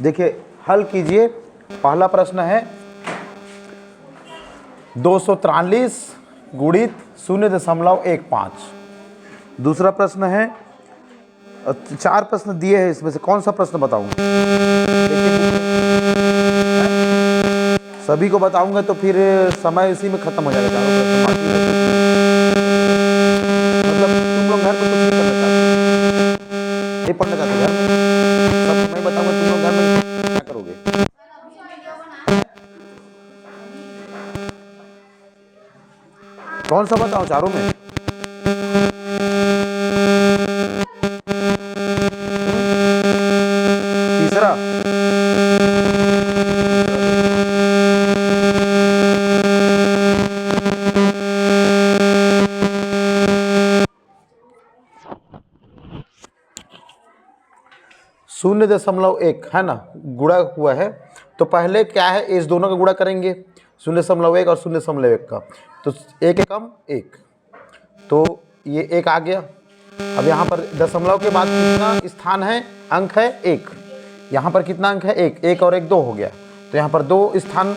देखिए हल कीजिए। पहला प्रश्न है 243 गुणित 0.15। दूसरा प्रश्न है, 4 प्रश्न दिए हैं, इसमें से कौन सा प्रश्न बताऊं? सभी को बताऊंगा तो फिर समय इसी में खत्म हो जाएगा। चारों प्रश्न बाकी है। मतलब तुम लोग घर में कुछ नहीं करना चाहते, नहीं पढ़ना चाहते घर में, सब मैं बताऊंगा, तुम लोग घर में क्या करोगे? कौन सा बताऊं चारों में? तीसरा, शून्य दशमलव एक है ना, गुणा हुआ है। तो पहले क्या है, इस दोनों का गुणा करेंगे, 0.1 और 0.1 का। तो एक एकम एक, तो ये एक आ गया। अब यहाँ पर दशमलव के बाद कितना स्थान है, अंक है एक। यहाँ पर कितना अंक है, एक। एक और एक 2 हो गया। तो यहाँ पर 2 स्थान,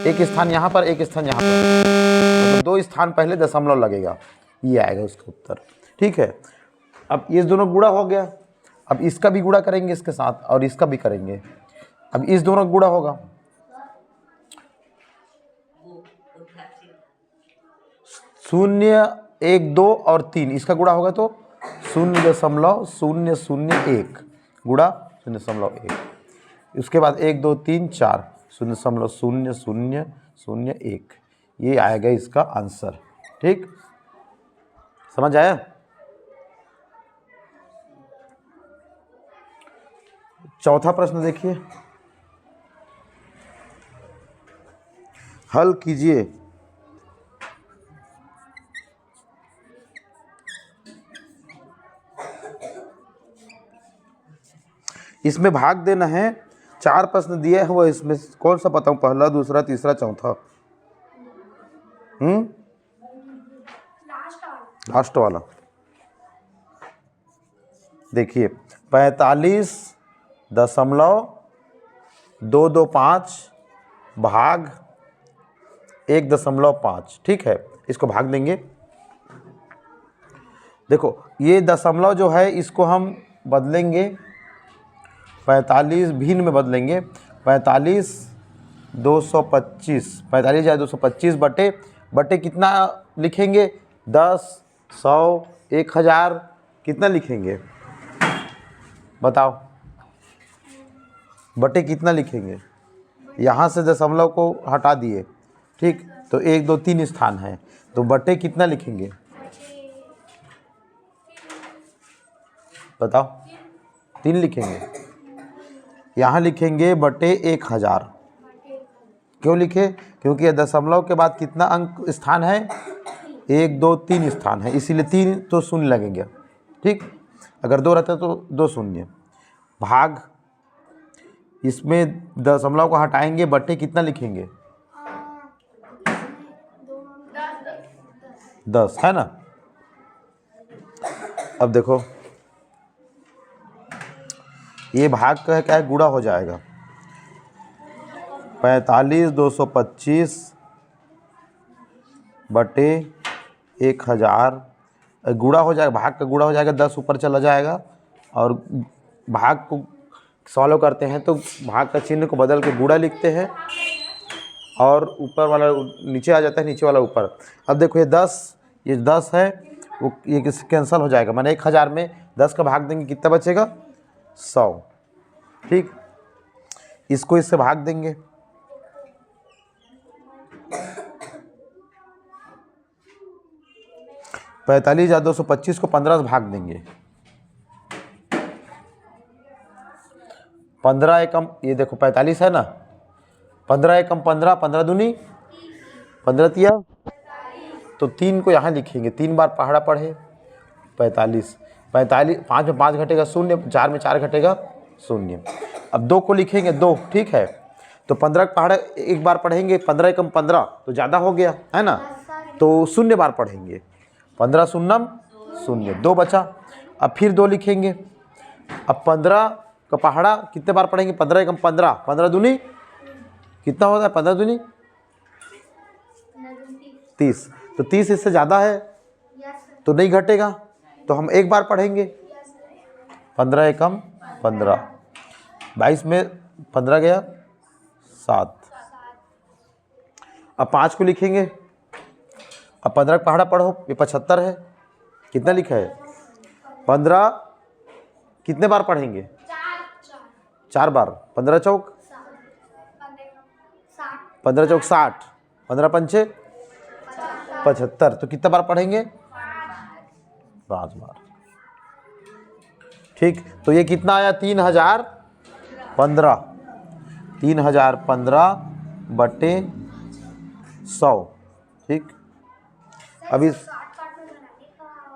एक स्थान यहाँ पर, एक स्थान यहाँ पर, तो 2 स्थान पहले दशमलव लगेगा। ये आएगा उसका उत्तर। ठीक है, अब ये दोनों गुणा हो गया। अब इसका भी गुणा करेंगे इसके साथ, और इसका भी करेंगे। अब इस दोनों गुणा होगा, 0, 1, 2 और 3, इसका गुणा होगा तो 0.001 गुणा 0.1। उसके बाद 1, 2, 3, 4, 0.0001। ये आएगा इसका आंसर। ठीक, समझ आया? चौथा प्रश्न देखिए, हल कीजिए। इसमें भाग देना है। 4 प्रश्न दिए हैं, वो इसमें कौन सा बताऊं? पहला, दूसरा, तीसरा, चौथा? लास्ट वाला। देखिए 45.225 भाग 1.5। ठीक है, इसको भाग देंगे। देखो ये दशमलव जो है इसको हम बदलेंगे, 45 भिन्न में बदलेंगे। 45/225, 45/225 बटे कितना लिखेंगे? 10, 100, 1000, कितना लिखेंगे बताओ? बटे कितना लिखेंगे? यहाँ से दशमलव को हटा दिए। ठीक, तो 1, 2, 3 स्थान है, तो बटे कितना लिखेंगे बताओ? 3 लिखेंगे। यहाँ लिखेंगे बटे 1000। क्यों लिखे? क्योंकि दशमलव के बाद कितना अंक स्थान है? 1, 2, 3 स्थान है, इसीलिए 3 तो शून्य लगेंगे। ठीक, अगर 2 रहता तो 2 शून्य। भाग, इसमें दशमलव को हटाएंगे, बटे कितना लिखेंगे? 10 है ना। अब देखो ये भाग का क्या है, गुणा हो जाएगा। 45/225 बटे 1000 गुणा हो जाएगा, भाग का गुणा हो जाएगा, 10 ऊपर चला जाएगा। और भाग को सॉल्व करते हैं तो भाग का चिन्ह को बदल के गुणा लिखते हैं, और ऊपर वाला नीचे आ जाता है, नीचे वाला ऊपर। अब देखो ये 10 है, वो ये कैंसिल हो जाएगा। मैंने 1000 में 10 का भाग देंगे, कितना बचेगा? 100। ठीक, इसको इससे भाग देंगे। पैंतालीस 225 को 15 से भाग देंगे। 15 एकम, ये देखो 45 है ना, 15 एकम 15, 15 दूनी 15 तिया, तो 3 को यहाँ लिखेंगे। 3 बार पहाड़ा पढ़े 45, 5 में 5 घटेगा 0, 4 में 4 घटेगा 0। अब 2 को लिखेंगे 2। ठीक है, तो 15 पहाड़ा एक बार पढ़ेंगे, 15 एकम 15 तो ज़्यादा हो गया है ना, तो 0 बार पढ़ेंगे। 15 0 0, 2 बचा। अब फिर 2 लिखेंगे। अब 15 का पहाड़ा कितने बार पढ़ेंगे? 15 एकम 15, 15 दूनी कितना होता है? 15 दूनी 30। तो 30 इससे ज़्यादा है तो नहीं घटेगा, तो हम एक बार पढ़ेंगे। 15 एकम 15, 22 में 15 गया 7। अब 5 को लिखेंगे। अब 15 का पहाड़ा पढ़ो, ये 75 है। कितना लिखा है? 15 कितने बार पढ़ेंगे? 4 बार। 15 चौक 60, 15 पंचे 75, तो कितना बार पढ़ेंगे? 5 बार। ठीक, तो ये कितना आया? 3015, 3015 बटे 100। ठीक, अब इस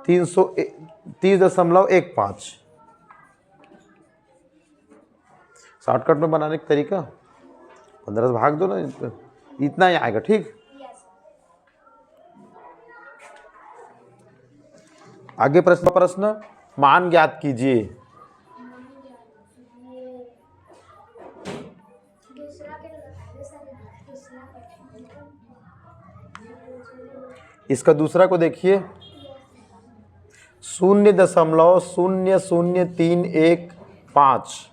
30.15 शॉर्टकट में बनाने का तरीका 15 से भाग दो ना, इतना ही आएगा। ठीक, आगे प्रश्न मान ज्ञात कीजिए। इसका दूसरा को देखिए, 0.00315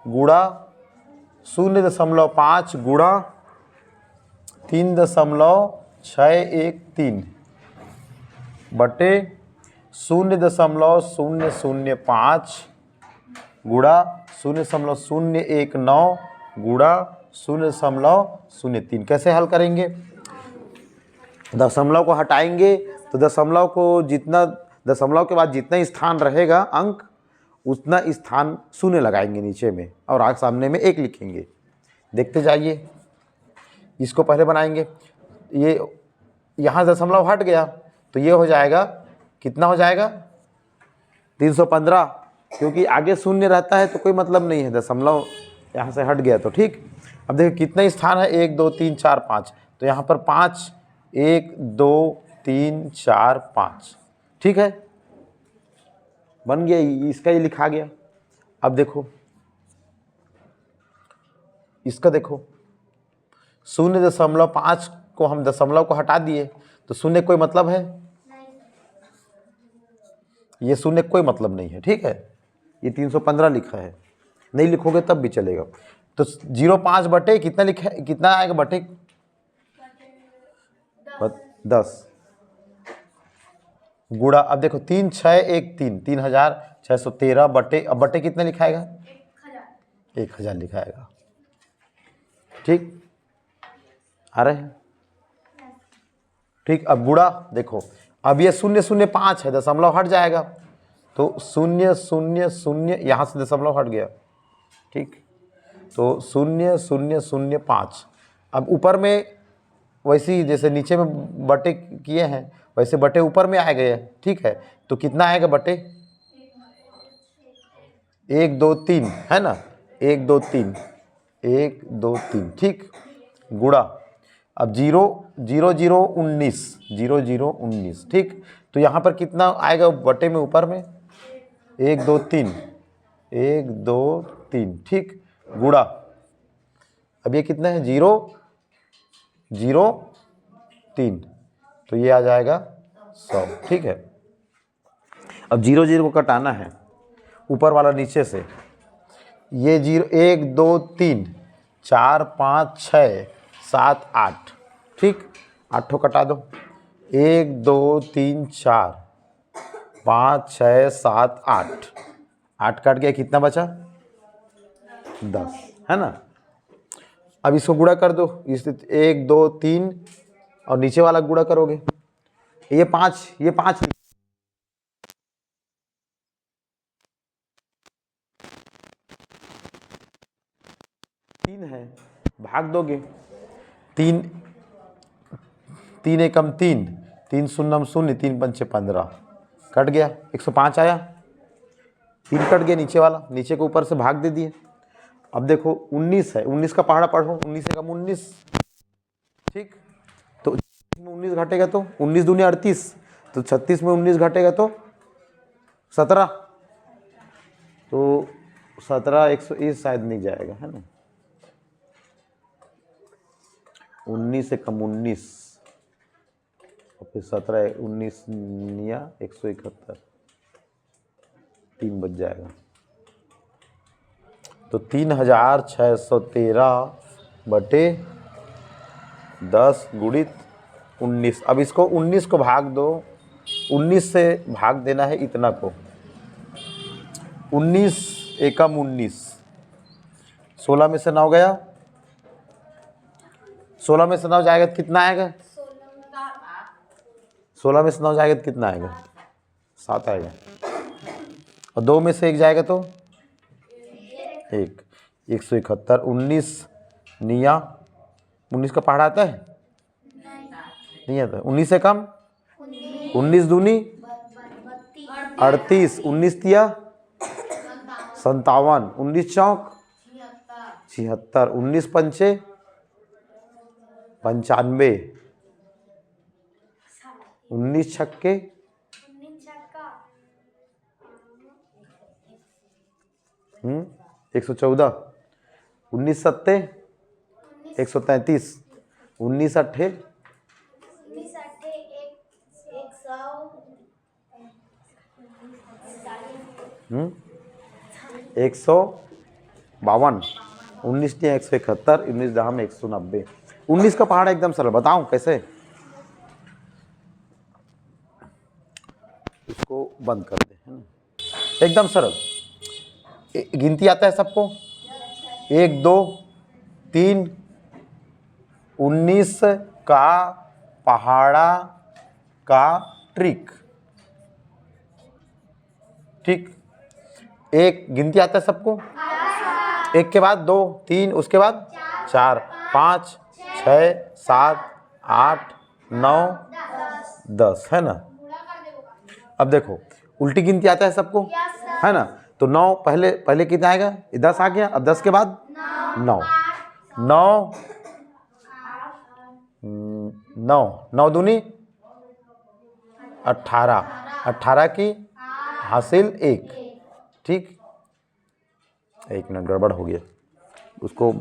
गुणा 0.5 गुणा 3.613 बटे 0.005 गुणा 0.019 गुणा 0.03। कैसे हल करेंगे? दशमलव को हटाएंगे तो दशमलव के बाद जितना स्थान रहेगा अंक, उतना स्थान शून्य लगाएंगे नीचे में और आगे सामने में 1 लिखेंगे। देखते जाइए, इसको पहले बनाएंगे। ये यहाँ दशमलव हट गया तो ये हो जाएगा, कितना हो जाएगा? 315, क्योंकि आगे शून्य रहता है तो कोई मतलब नहीं है, दशमलव यहाँ से हट गया तो। ठीक, अब देखिए कितना स्थान है? 1 2 3 4 5, तो यहाँ पर 5, 1 2 3 4 5। ठीक है, बन गया, इसका ये लिखा गया। अब देखो इसका, देखो 0.5 को हम दशमलव को हटा दिए तो शून्य कोई मतलब है? ये शून्य कोई मतलब नहीं है। ठीक है, ये 315 लिखा है, नहीं लिखोगे तब भी चलेगा। तो 0.5 बटे कितना लिखा है? कितना आएगा बटे 10 गुणा, अब देखो 3613, 3613 बटे, अब बटे कितना लिखाएगा? 1000 लिखाएगा। ठीक, आ रहे हैं? ठीक, अब गुणा देखो, अब ये 0.05 है, दशमलव हट जाएगा तो 0.000, यहाँ से दशमलव हट गया। ठीक, तो 0.005। अब ऊपर में वैसे ही जैसे नीचे में बटे किए हैं वैसे बटे ऊपर में आ गए। ठीक है, तो कितना आएगा बटे? 1 2 3 है ना, 1 2 3, 1 2 3। ठीक, गुणा, अब 0 0 0 19, 0 0 19। ठीक, तो यहाँ पर कितना आएगा बटे में ऊपर में? 1 2 3, 1 2 3। ठीक, गुणा, अब ये कितना है? 0 0 3, तो ये आ जाएगा 100। ठीक है, अब 0 0 को कटाना है, ऊपर वाला नीचे से। ये 0 1 2 3 4 5 6 7 8। ठीक, 8 कटा दो, 1 2 3 4 5 6 7 8, 8 कट गया, कितना बचा? 10, है ना। अब इसको गुणा कर दो, इस 1 2 3 और नीचे वाला गुणा करोगे, ये 5 3 है, भाग दोगे 3 3 एकम 3, 3 शून्यम 0, 3 पंचे 15, कट गया, 105 आया। 3 कट गया नीचे वाला, नीचे को ऊपर से भाग दे दिए। अब देखो 19 है, 19 का पहाड़ा पढ़ो, 19 एकम 19। ठीक, तो 19 घटेगा तो 19 दूनी 38, तो 36 में 19 घटेगा तो 17, तो 17 120 शायद नहीं जाएगा, है ना। 19 से कम 19 और फिर 17 19 या 171, 3 बच जाएगा। तो 3613 बटे 10 गुणित 19। अब इसको 19 को भाग दो, 19 से भाग देना है इतना को। 19 एकम 19, 16 में से 9 गया, 16 में से 9 जाएगा तो कितना आएगा? 16 में से 9 जाएगा तो कितना आएगा? 7 आएगा। और 2 में से 1 जाएगा तो 1, 171। 19 निया 19 का पहाड़ा आता है? नहीं आता। 19 से कम 19 दूनी 38, 19 तिया 57, 19 चौक 76, 19 पंचे 95, 19 छक्के 114, 19 सत्ते 133, 19 अट्ठे 152, 19 ने 171, 19 दहा में 190। 19 का पहाड़ा एकदम सरल, बताऊं कैसे? इसको बंद कर दे, है ना, एकदम सरल। गिनती आता है सबको? 1 2 3। 19 का पहाड़ा का ट्रिक, ठीक। एक गिनती आता है सबको? 1 के बाद 2 3, उसके बाद 4 5 6 7 8 9 10, है ना। अब देखो उल्टी गिनती आता है सबको, है ना। तो 9 पहले कितना आएगा? 10 आ गया। अब 10 के बाद 9 9 9 दूनी 18, 18 की हासिल 1, ठीक। 1 मिनट गड़बड़ हो गया, उसको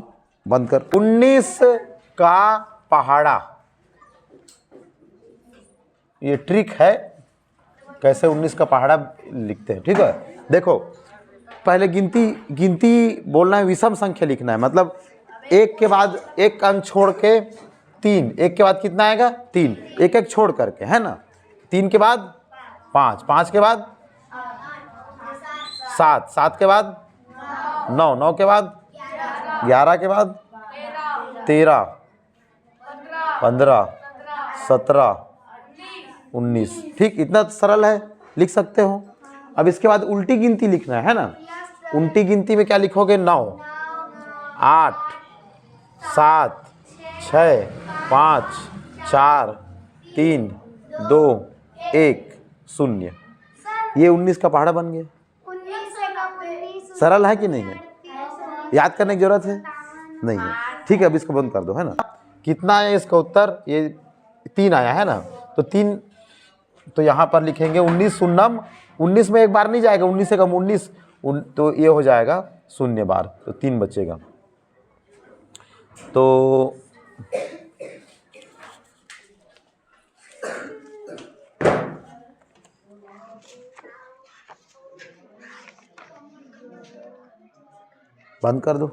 बंद कर। 19 का पहाड़ा, ये ट्रिक है कैसे 19 का पहाड़ा लिखते हैं, ठीक है। देखो पहले गिनती बोलना है, विषम संख्या लिखना है, मतलब 1 के बाद 1 अंक छोड़ के 3, 1 के बाद कितना आएगा? 3, 1 1 छोड़ करके, है ना। 3 के बाद 5, 5 के बाद 7, 7 के बाद 9, 9 के बाद 11 के बाद 13 15 17 19, ठीक। इतना सरल है, लिख सकते हो। अब इसके बाद उल्टी गिनती लिखना है ना। उल्टी गिनती में क्या लिखोगे? 9 8 7 6 5 4 3 2 1 0। ये 19 का पहाड़ा बन गया। सरल है कि नहीं है? याद करने की जरूरत है? नहीं है, ठीक है। अब इसको बंद कर दो, है ना। कितना आया इसका उत्तर? ये 3 आया, है ना। तो 3, तो यहाँ पर लिखेंगे 19 शून्यम। 19 में 1 बार नहीं जाएगा, 19 से कम 19, तो ये हो जाएगा 0 बार, तो 3 बचेगा। तो बंद कर दो।